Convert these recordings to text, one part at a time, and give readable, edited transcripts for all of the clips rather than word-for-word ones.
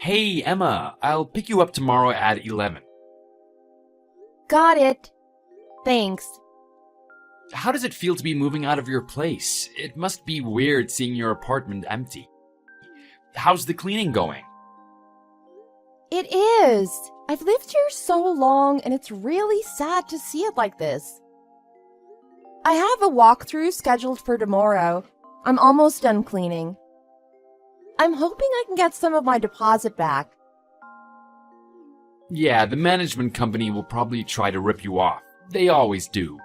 Hey, Emma, I'll pick you up tomorrow at 11. Got it. Thanks. How does it feel to be moving out of your place? It must be weird seeing your apartment empty. How's the cleaning going? It is. I've lived here so long, and it's really sad to see it like this. I have a walkthrough scheduled for tomorrow. I'm almost done cleaning. I'm hoping I can get some of my deposit back. Yeah, the management company will probably try to rip you off. They always do.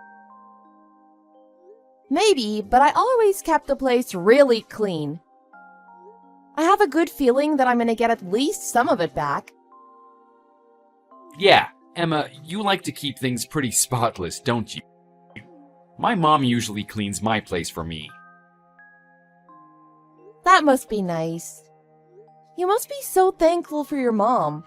Maybe, but I always kept the place really clean. I have a good feeling that I'm going to get at least some of it back. Yeah, Emma, you like to keep things pretty spotless, don't you? My mom usually cleans my place for me. That must be nice. You must be so thankful for your mom.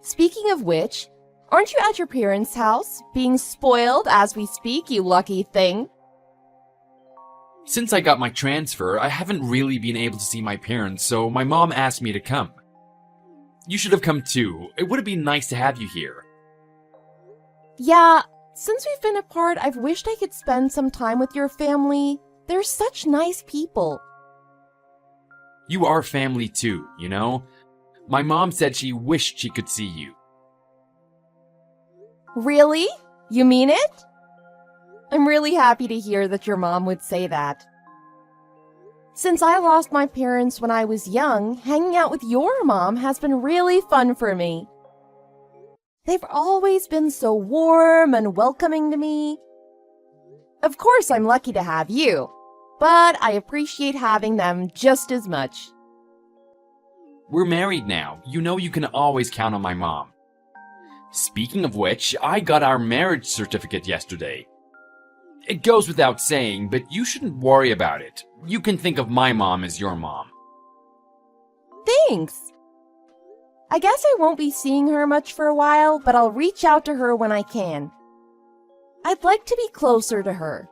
Speaking of which, aren't you at your parents' house, being spoiled as we speak, you lucky thing? Since I got my transfer, I haven't really been able to see my parents, so my mom asked me to come. You should have come too. It would have been nice to have you here. Yeah, since we've been apart, I've wished I could spend some time with your family. They're such nice people. You are family too, you know? My mom said she wished she could see you. Really? You mean it? I'm really happy to hear that your mom would say that. Since I lost my parents when I was young, hanging out with your mom has been really fun for me. They've always been so warm and welcoming to me. Of course, I'm lucky to have you, but I appreciate having them just as much. We're married now. You know you can always count on my mom. Speaking of which, I got our marriage certificate yesterday. It goes without saying, but you shouldn't worry about it. You can think of my mom as your mom. Thanks. I guess I won't be seeing her much for a while, but I'll reach out to her when I can. I'd like to be closer to her.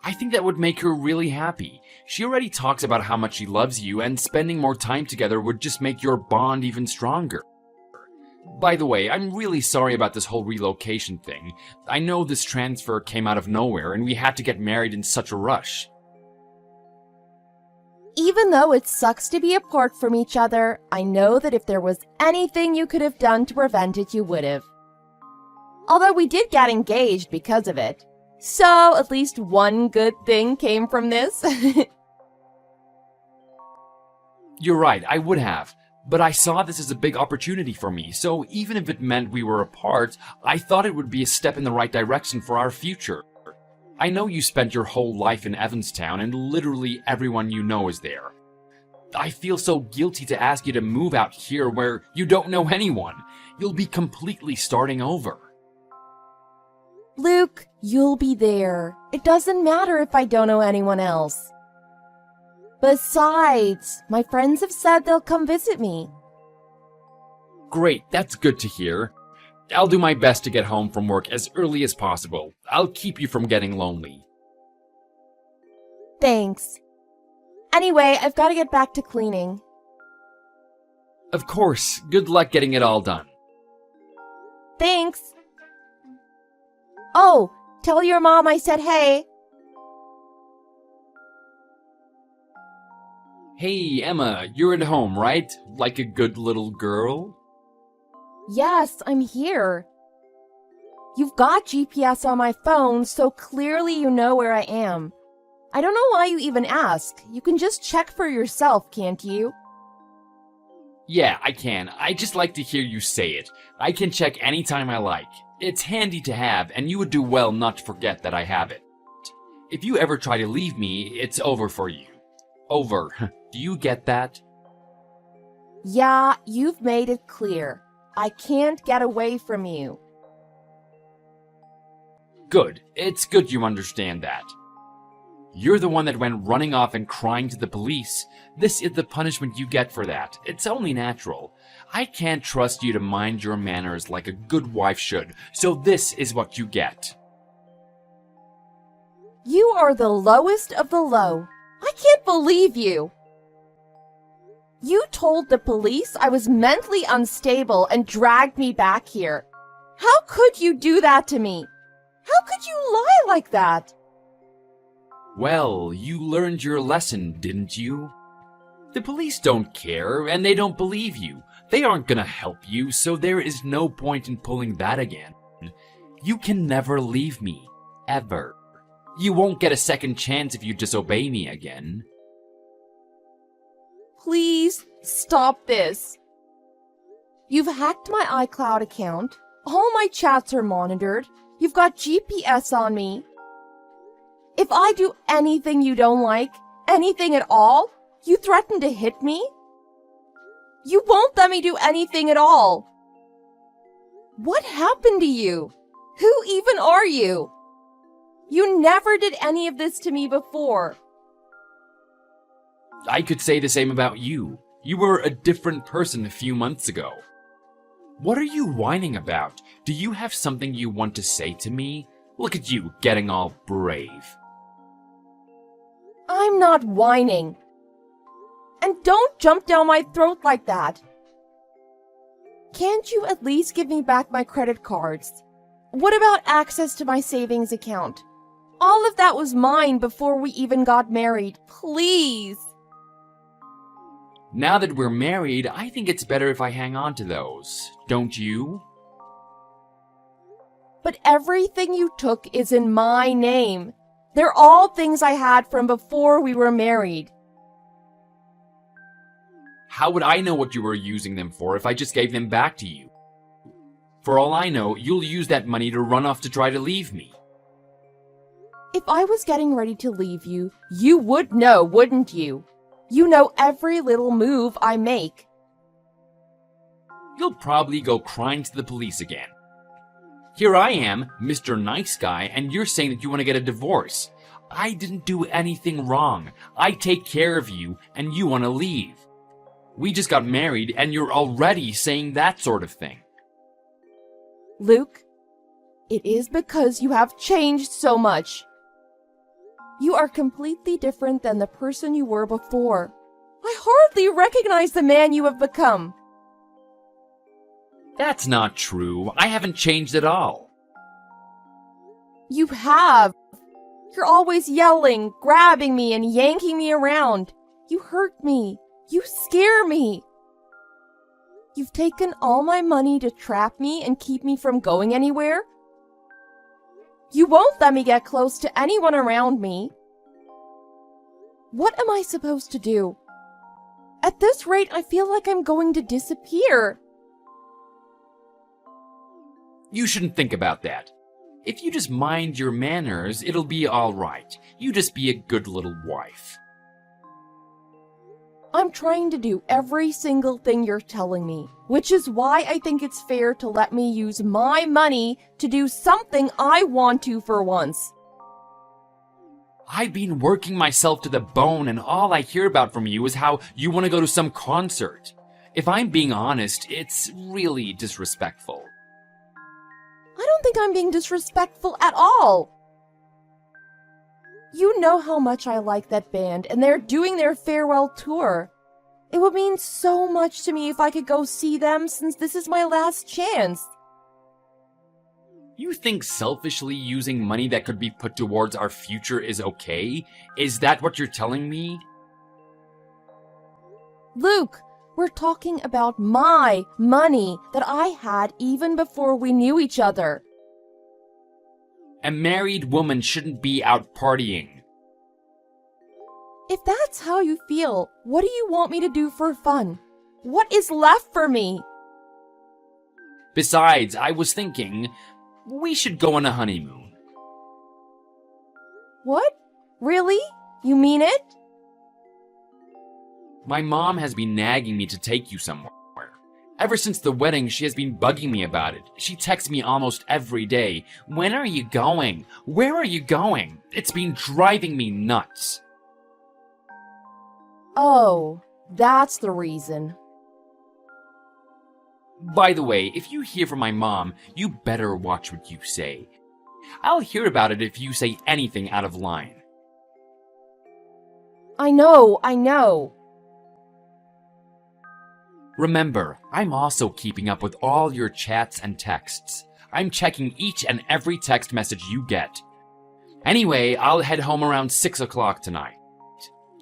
I think that would make her really happy. She already talks about how much she loves you, and spending more time together would just make your bond even stronger. By the way, I'm really sorry about this whole relocation thing. I know this transfer came out of nowhere, and we had to get married in such a rush. Even though it sucks to be apart from each other, I know that if there was anything you could have done to prevent it, you would have. Although we did get engaged because of it. So, at least one good thing came from this. You're right, I would have. But I saw this as a big opportunity for me, so even if it meant we were apart, I thought it would be a step in the right direction for our future. I know you spent your whole life in Evanstown, and literally everyone you know is there. I feel so guilty to ask you to move out here where you don't know anyone. You'll be completely starting over. Luke, you'll be there. It doesn't matter if I don't know anyone else. Besides, my friends have said they'll come visit me. Great, that's good to hear. I'll do my best to get home from work as early as possible. I'll keep you from getting lonely. Thanks. Anyway, I've got to get back to cleaning. Of course, good luck getting it all done. Thanks. Oh, tell your mom I said hey. Hey, Emma, you're at home, right? Like a good little girl? Yes, I'm here. You've got GPS on my phone, so clearly you know where I am. I don't know why you even ask. You can just check for yourself, can't you? Yeah, I can. I just like to hear you say it. I can check anytime I like. It's handy to have, and you would do well not to forget that I have it. If you ever try to leave me, it's over for you. Over. Do you get that? Yeah, you've made it clear. I can't get away from you. Good. It's good you understand that. You're the one that went running off and crying to the police. This is the punishment you get for that. It's only natural. I can't trust you to mind your manners like a good wife should, so this is what you get. You are the lowest of the low. I can't believe you. You told the police I was mentally unstable and dragged me back here. How could you do that to me? How could you lie like that? Well, you learned your lesson, didn't you? The police don't care, and they don't believe you. They aren't gonna help you, so there is no point in pulling that again. You can never leave me. Ever. You won't get a second chance if you disobey me again. Please stop this. You've hacked my iCloud account. All my chats are monitored. You've got GPS on me. If I do anything you don't like, anything at all, you threaten to hit me? You won't let me do anything at all. What happened to you? Who even are you? You never did any of this to me before. I could say the same about you. You were a different person a few months ago. What are you whining about? Do you have something you want to say to me? Look at you, getting all brave. I'm not whining. And don't jump down my throat like that. Can't you at least give me back my credit cards? What about access to my savings account? All of that was mine before we even got married. Please. Now that we're married, I think it's better if I hang on to those. Don't you? But everything you took is in my name. They're all things I had from before we were married. How would I know what you were using them for if I just gave them back to you? For all I know, you'll use that money to run off to try to leave me. If I was getting ready to leave you, you would know, wouldn't you? You know every little move I make. You'll probably go crying to the police again. Here I am, Mr. Nice Guy, and you're saying that you want to get a divorce. I didn't do anything wrong. I take care of you, and you want to leave. We just got married, and you're already saying that sort of thing. Luke, it is because you have changed so much. You are completely different than the person you were before. I hardly recognize the man you have become. That's not true. I haven't changed at all. You have. You're always yelling, grabbing me, and yanking me around. You hurt me. You scare me. You've taken all my money to trap me and keep me from going anywhere. You won't let me get close to anyone around me. What am I supposed to do? At this rate, I feel like I'm going to disappear. You shouldn't think about that. If you just mind your manners, it'll be all right. You just be a good little wife. I'm trying to do every single thing you're telling me, which is why I think it's fair to let me use my money to do something I want to for once. I've been working myself to the bone, and all I hear about from you is how you want to go to some concert. If I'm being honest, it's really disrespectful. I don't think I'm being disrespectful at all. You know how much I like that band, and they're doing their farewell tour. It would mean so much to me if I could go see them, since this is my last chance. You think selfishly using money that could be put towards our future is okay? Is that what you're telling me? Luke, we're talking about my money that I had even before we knew each other. A married woman shouldn't be out partying. If that's how you feel, what do you want me to do for fun? What is left for me? Besides, I was thinking, we should go on a honeymoon. What? Really? You mean it? My mom has been nagging me to take you somewhere. Ever since the wedding, she has been bugging me about it. She texts me almost every day. When are you going? Where are you going? It's been driving me nuts. Oh, that's the reason. By the way, if you hear from my mom, you better watch what you say. I'll hear about it if you say anything out of line. I know. Remember, I'm also keeping up with all your chats and texts. I'm checking each and every text message you get. Anyway, I'll head home around 6 o'clock tonight.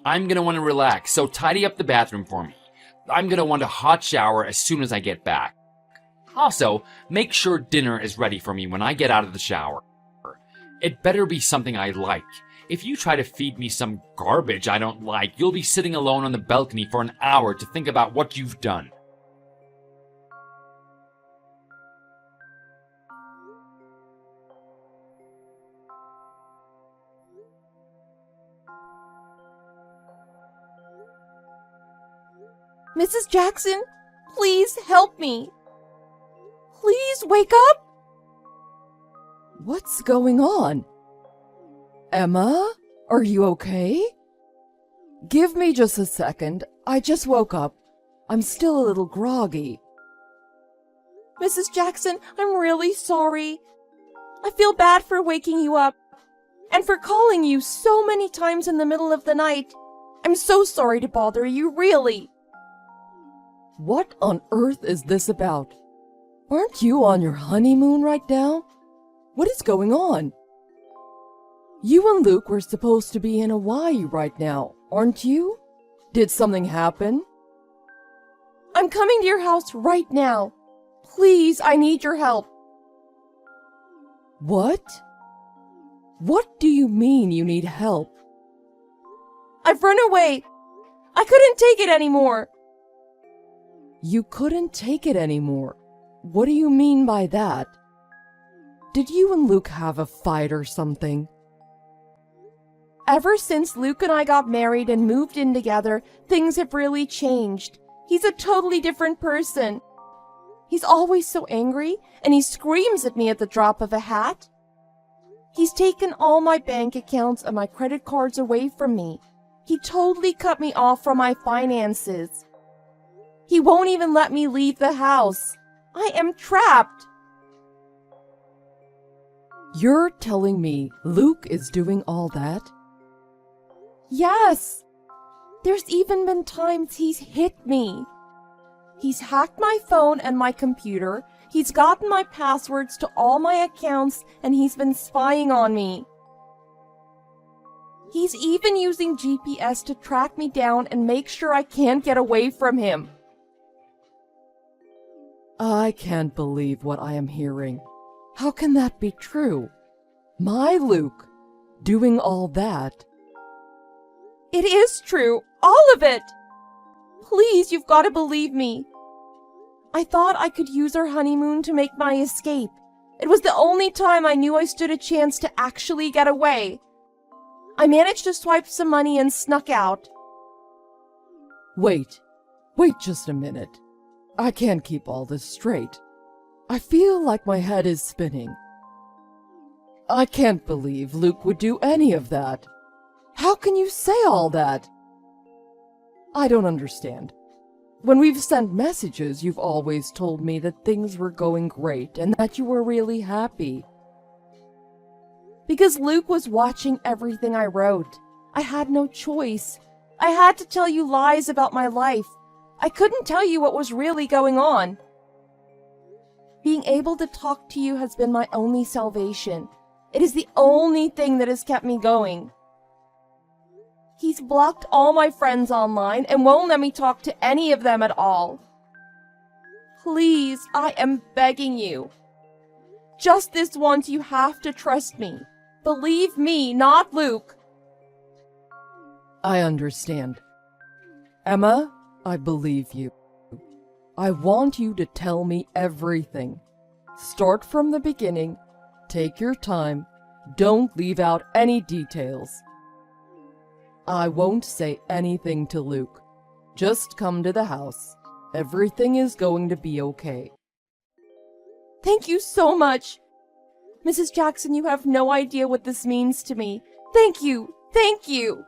I'm gonna want to relax, so tidy up the bathroom for me. I'm gonna want a hot shower as soon as I get back. Also, make sure dinner is ready for me when I get out of the shower. It better be something I like. If you try to feed me some garbage I don't like, you'll be sitting alone on the balcony for an hour to think about what you've done. Mrs. Jackson, please help me. Please wake up. What's going on? Emma, are you okay? Give me just a second. I just woke up. I'm still a little groggy. Mrs. Jackson, I'm really sorry. I feel bad for waking you up and for calling you so many times in the middle of the night. I'm so sorry to bother you, really. What on earth is this about? Aren't you on your honeymoon right now? What is going on? You and Luke were supposed to be in Hawaii right now, aren't you? Did something happen? I'm coming to your house right now. Please, I need your help. What? What do you mean you need help? I've run away. I couldn't take it anymore. You couldn't take it anymore? What do you mean by that? Did you and Luke have a fight or something? Ever since Luke and I got married and moved in together, things have really changed. He's a totally different person. He's always so angry, and he screams at me at the drop of a hat. He's taken all my bank accounts and my credit cards away from me. He totally cut me off from my finances. He won't even let me leave the house. I am trapped. You're telling me Luke is doing all that? Yes. There's even been times he's hit me. He's hacked my phone and my computer. He's gotten my passwords to all my accounts, and he's been spying on me. He's even using GPS to track me down and make sure I can't get away from him. I can't believe what I am hearing. How can that be true? My Luke doing all that? It is true, all of it. Please, you've got to believe me. I thought I could use our honeymoon to make my escape. It was the only time I knew I stood a chance to actually get away. I managed to swipe some money and snuck out. Wait just a minute. I can't keep all this straight. I feel like my head is spinning. I can't believe Luke would do any of that. How can you say all that? I don't understand. When we've sent messages, you've always told me that things were going great and that you were really happy. Because Luke was watching everything I wrote. I had no choice. I had to tell you lies about my life. I couldn't tell you what was really going on. Being able to talk to you has been my only salvation. It is the only thing that has kept me going. He's blocked all my friends online and won't let me talk to any of them at all. Please, I am begging you. Just this once, you have to trust me. Believe me, not Luke. I understand. Emma, I believe you. I want you to tell me everything. Start from the beginning. Take your time. Don't leave out any details. I won't say anything to Luke. Just come to the house. Everything is going to be okay. Thank you so much. Mrs. Jackson, you have no idea what this means to me. Thank you. Thank you.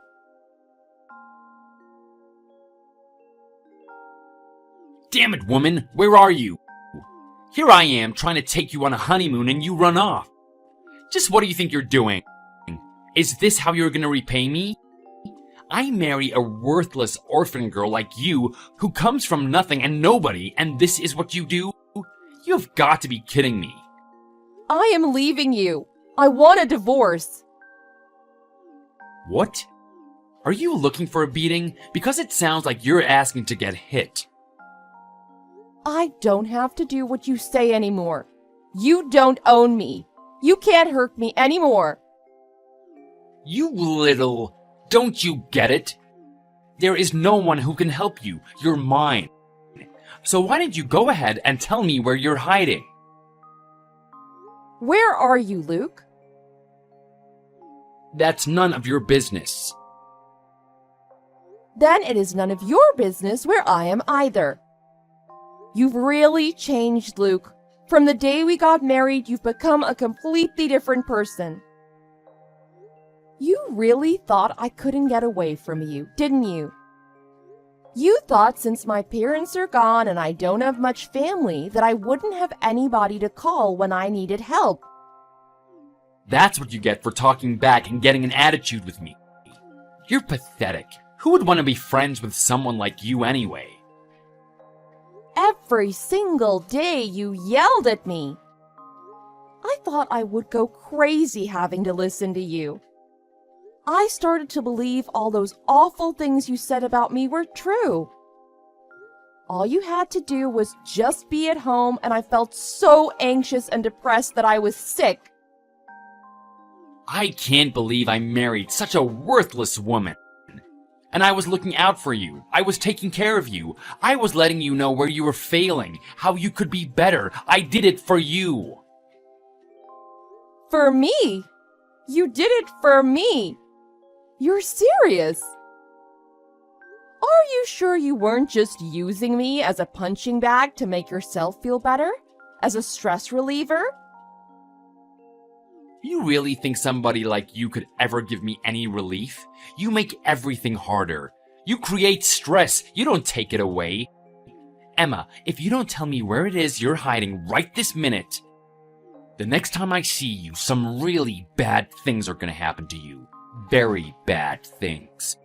Damn it, woman! Where are you? Here I am trying to take you on a honeymoon and you run off. Just what do you think you're doing? Is this how you're gonna repay me? I marry a worthless orphan girl like you who comes from nothing and nobody, and this is what you do? You've got to be kidding me. I am leaving you. I want a divorce. What? Are you looking for a beating? Because it sounds like you're asking to get hit. I don't have to do what you say anymore. You don't own me. You can't hurt me anymore. You little... Don't you get it? There is no one who can help you. You're mine. So why don't you go ahead and tell me where you're hiding? Where are you, Luke? That's none of your business. Then it is none of your business where I am either. You've really changed, Luke. From the day we got married, you've become a completely different person. You really thought I couldn't get away from you, didn't you? You thought since my parents are gone and I don't have much family that I wouldn't have anybody to call when I needed help. That's what you get for talking back and getting an attitude with me. You're pathetic. Who would want to be friends with someone like you anyway? Every single day you yelled at me. I thought I would go crazy having to listen to you. I started to believe all those awful things you said about me were true. All you had to do was just be at home, and I felt so anxious and depressed that I was sick. I can't believe I married such a worthless woman. And I was looking out for you. I was taking care of you. I was letting you know where you were failing, how you could be better. I did it for you. For me? You did it for me. You're serious? Are you sure you weren't just using me as a punching bag to make yourself feel better? As a stress reliever? You really think somebody like you could ever give me any relief? You make everything harder. You create stress. You don't take it away. Emma, if you don't tell me where it is you're hiding right this minute, the next time I see you, some really bad things are gonna happen to you. Very bad things.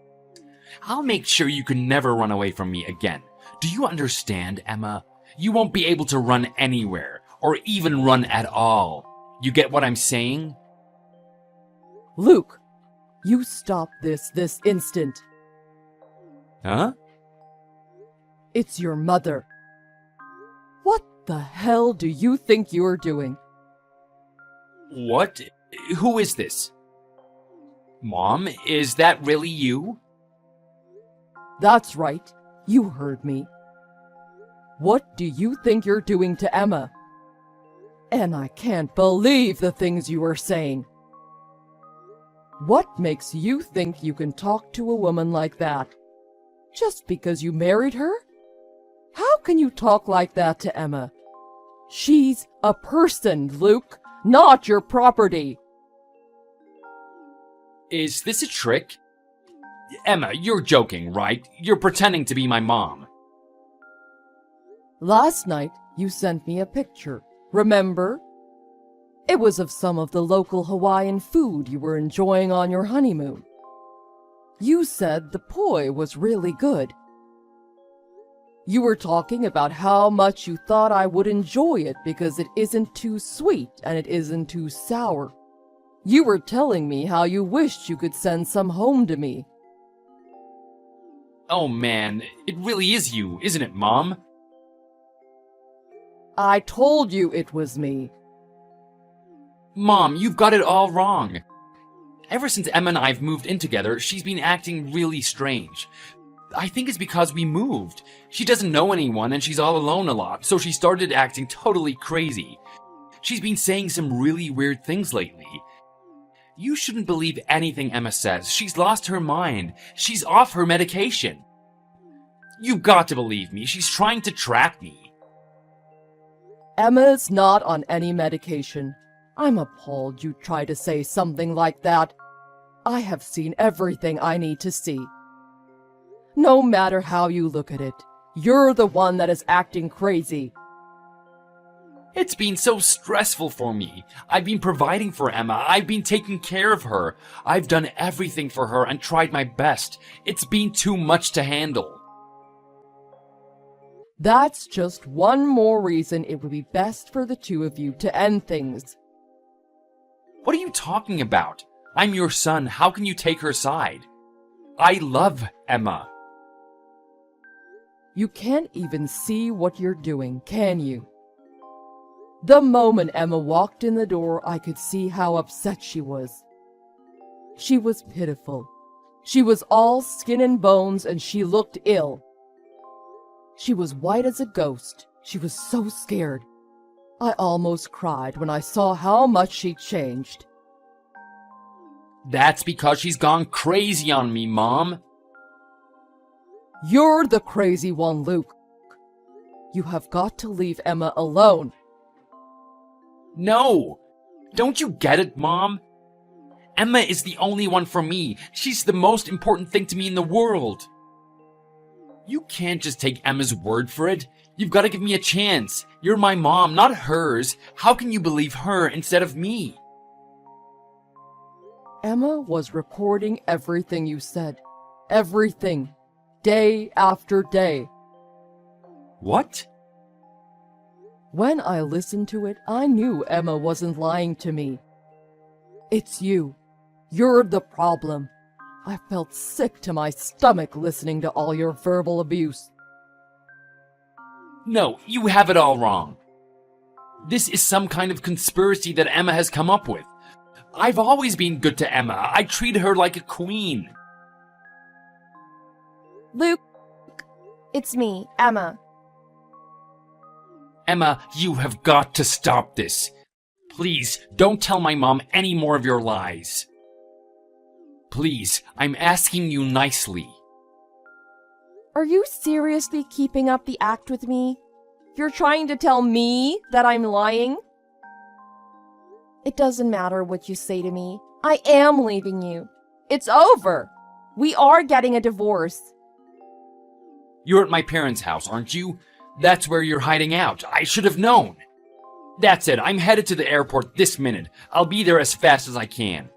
I'll make sure you can never run away from me again. Do you understand, Emma? You won't be able to run anywhere, or even run at all. You get what I'm saying? Luke, you stop this instant. Huh? It's your mother. What the hell do you think you're doing? What? Who is this? Mom, is that really you? That's right. You heard me. What do you think you're doing to Emma? And I can't believe the things you are saying. What makes you think you can talk to a woman like that? Just because you married her? How can you talk like that to Emma? She's a person, Luke, not your property. Is this a trick? Emma, you're joking, right? You're pretending to be my mom. Last night, you sent me a picture. Remember? It was of some of the local Hawaiian food you were enjoying on your honeymoon. You said the poi was really good. You were talking about how much you thought I would enjoy it because it isn't too sweet and it isn't too sour. You were telling me how you wished you could send some home to me. Oh man, it really is you, isn't it, Mom? I told you it was me. Mom, you've got it all wrong. Ever since Emma and I've moved in together, she's been acting really strange. I think it's because we moved. She doesn't know anyone and she's all alone a lot, so she started acting totally crazy. She's been saying some really weird things lately. You shouldn't believe anything Emma says. She's lost her mind. She's off her medication. You've got to believe me. She's trying to trap me. Emma's not on any medication. I'm appalled you try to say something like that. I have seen everything I need to see. No matter how you look at it, you're the one that is acting crazy. It's been so stressful for me. I've been providing for Emma. I've been taking care of her. I've done everything for her and tried my best. It's been too much to handle. That's just one more reason it would be best for the two of you to end things. What are you talking about? I'm your son. How can you take her side? I love Emma. You can't even see what you're doing, can you? The moment Emma walked in the door, I could see how upset she was. She was pitiful. She was all skin and bones, and she looked ill. She was white as a ghost. She was so scared. I almost cried when I saw how much she'd changed. That's because she's gone crazy on me, Mom. You're the crazy one, Luke. You have got to leave Emma alone. No! Don't you get it, Mom? Emma is the only one for me. She's the most important thing to me in the world. You can't just take Emma's word for it. You've got to give me a chance. You're my mom, not hers. How can you believe her instead of me? Emma was recording everything you said. Everything. Day after day. What? When I listened to it, I knew Emma wasn't lying to me. It's you. You're the problem. I felt sick to my stomach listening to all your verbal abuse. No, you have it all wrong. This is some kind of conspiracy that Emma has come up with. I've always been good to Emma. I treated her like a queen. Luke, it's me, Emma. Emma, you have got to stop this. Please, don't tell my mom any more of your lies. Please, I'm asking you nicely. Are you seriously keeping up the act with me? You're trying to tell me that I'm lying? It doesn't matter what you say to me. I am leaving you. It's over. We are getting a divorce. You're at my parents' house, aren't you? That's where you're hiding out. I should have known. That's it. I'm headed to the airport this minute. I'll be there as fast as I can.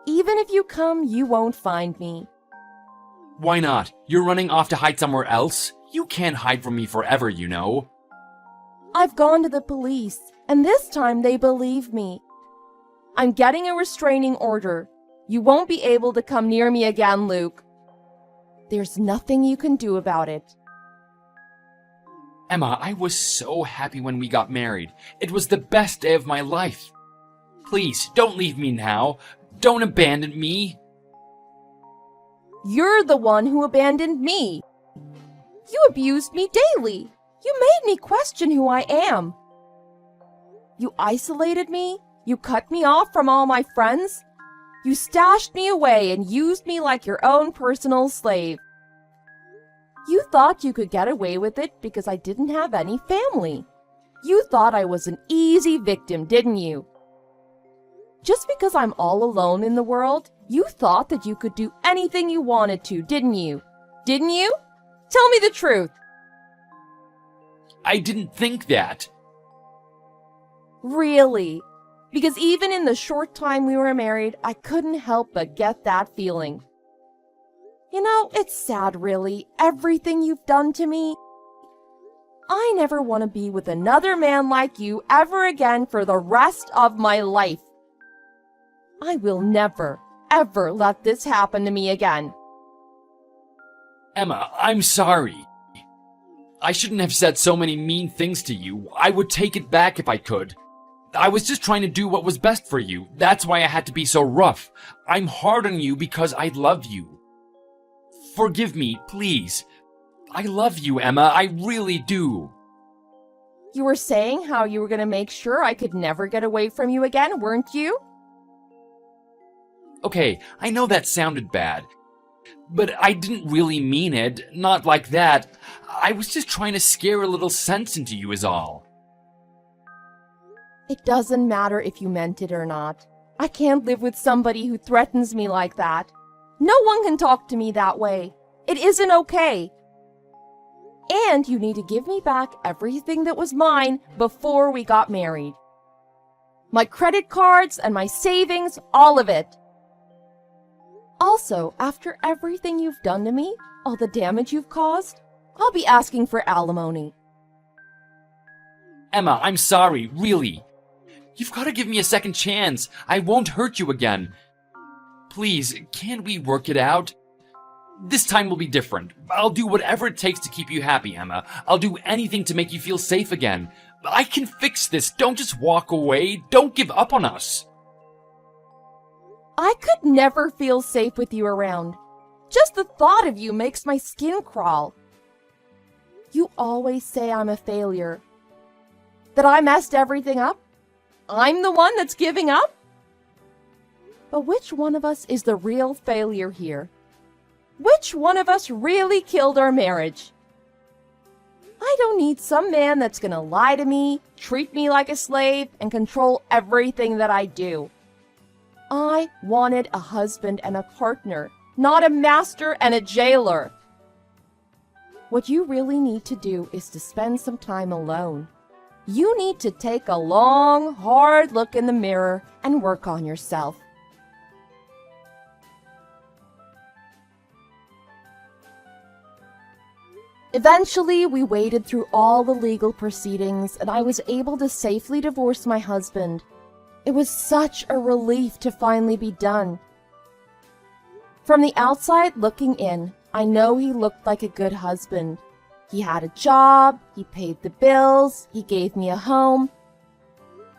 Even if you come, you won't find me. Why not? You're running off to hide somewhere else? You can't hide from me forever, you know. I've gone to the police, and this time they believe me. I'm getting a restraining order. You won't be able to come near me again, Luke. There's nothing you can do about it. Emma, I was so happy when we got married. It was the best day of my life. Please, don't leave me now. Don't abandon me. You're the one who abandoned me. You abused me daily. You made me question who I am. You isolated me. You cut me off from all my friends. You stashed me away and used me like your own personal slave. You thought you could get away with it because I didn't have any family. You thought I was an easy victim, didn't you? Just because I'm all alone in the world, you thought that you could do anything you wanted to, didn't you? Didn't you? Tell me the truth. I didn't think that. Really? Because even in the short time we were married, I couldn't help but get that feeling. You know, it's sad, really, everything you've done to me. I never want to be with another man like you ever again for the rest of my life. I will never, ever let this happen to me again. Emma, I'm sorry. I shouldn't have said so many mean things to you. I would take it back if I could. I was just trying to do what was best for you. That's why I had to be so rough. I'm hard on you because I love you. Forgive me, please. I love you, Emma. I really do. You were saying how you were going to make sure I could never get away from you again, weren't you? Okay, I know that sounded bad. But I didn't really mean it. Not like that. I was just trying to scare a little sense into you is all. It doesn't matter if you meant it or not. I can't live with somebody who threatens me like that. No one can talk to me that way. It isn't okay. And you need to give me back everything that was mine before we got married. My credit cards and my savings, all of it. Also, after everything you've done to me, all the damage you've caused, I'll be asking for alimony. Emma, I'm sorry, really. You've got to give me a second chance. I won't hurt you again. Please, can't we work it out? This time will be different. I'll do whatever it takes to keep you happy, Emma. I'll do anything to make you feel safe again. I can fix this. Don't just walk away. Don't give up on us. I could never feel safe with you around. Just the thought of you makes my skin crawl. You always say I'm a failure. That I messed everything up? I'm the one that's giving up? But which one of us is the real failure here? Which one of us really killed our marriage? I don't need some man that's gonna lie to me, treat me like a slave, and control everything that I do. I wanted a husband and a partner, not a master and a jailer. What you really need to do is to spend some time alone. You need to take a long, hard look in the mirror and work on yourself. Eventually, we waded through all the legal proceedings, and I was able to safely divorce my husband. It was such a relief to finally be done. From the outside looking in, I know he looked like a good husband. He had a job, he paid the bills, he gave me a home.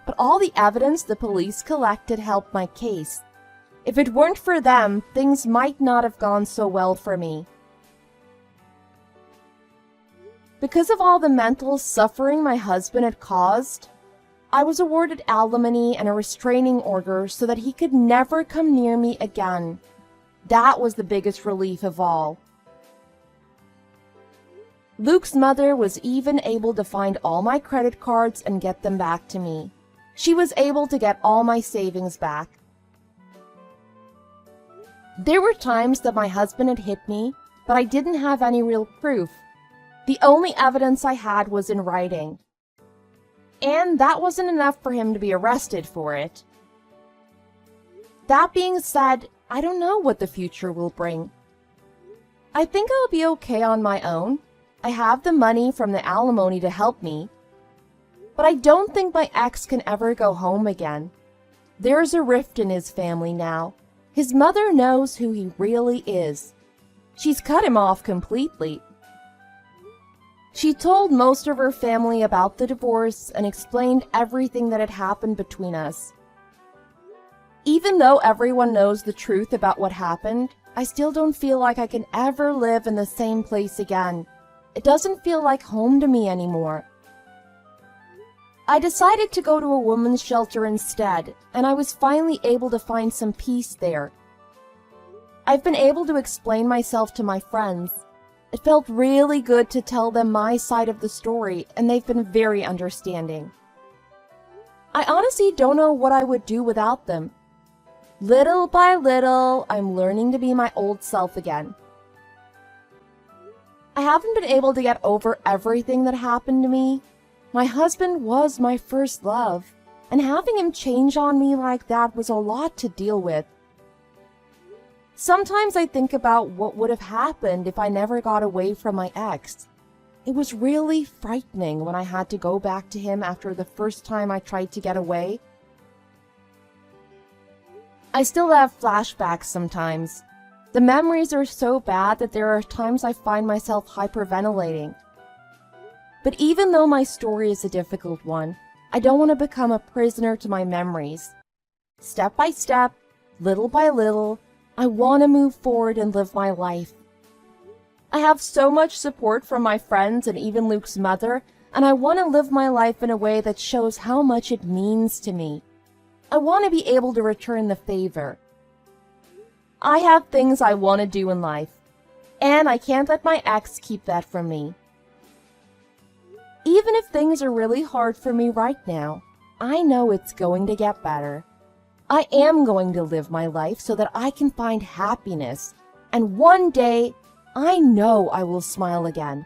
But all the evidence the police collected helped my case. If it weren't for them, things might not have gone so well for me. Because of all the mental suffering my husband had caused, I was awarded alimony and a restraining order so that he could never come near me again. That was the biggest relief of all. Luke's mother was even able to find all my credit cards and get them back to me. She was able to get all my savings back. There were times that my husband had hit me, but I didn't have any real proof. The only evidence I had was in writing. And that wasn't enough for him to be arrested for it. That being said, I don't know what the future will bring. I think I'll be okay on my own. I have the money from the alimony to help me. But I don't think my ex can ever go home again. There's a rift in his family now. His mother knows who he really is. She's cut him off completely. She told most of her family about the divorce and explained everything that had happened between us. Even though everyone knows the truth about what happened, I still don't feel like I can ever live in the same place again. It doesn't feel like home to me anymore. I decided to go to a women's shelter instead, and I was finally able to find some peace there. I've been able to explain myself to my friends. It felt really good to tell them my side of the story, and they've been very understanding. I honestly don't know what I would do without them. Little by little, I'm learning to be my old self again. I haven't been able to get over everything that happened to me. My husband was my first love, and having him change on me like that was a lot to deal with. Sometimes I think about what would have happened if I never got away from my ex. It was really frightening when I had to go back to him after the first time I tried to get away. I still have flashbacks sometimes. The memories are so bad that there are times I find myself hyperventilating. But even though my story is a difficult one, I don't want to become a prisoner to my memories. Step by step, little by little, I want to move forward and live my life. I have so much support from my friends and even Luke's mother, and I want to live my life in a way that shows how much it means to me. I want to be able to return the favor. I have things I want to do in life, and I can't let my ex keep that from me. Even if things are really hard for me right now, I know it's going to get better. I am going to live my life so that I can find happiness, and one day, I know I will smile again.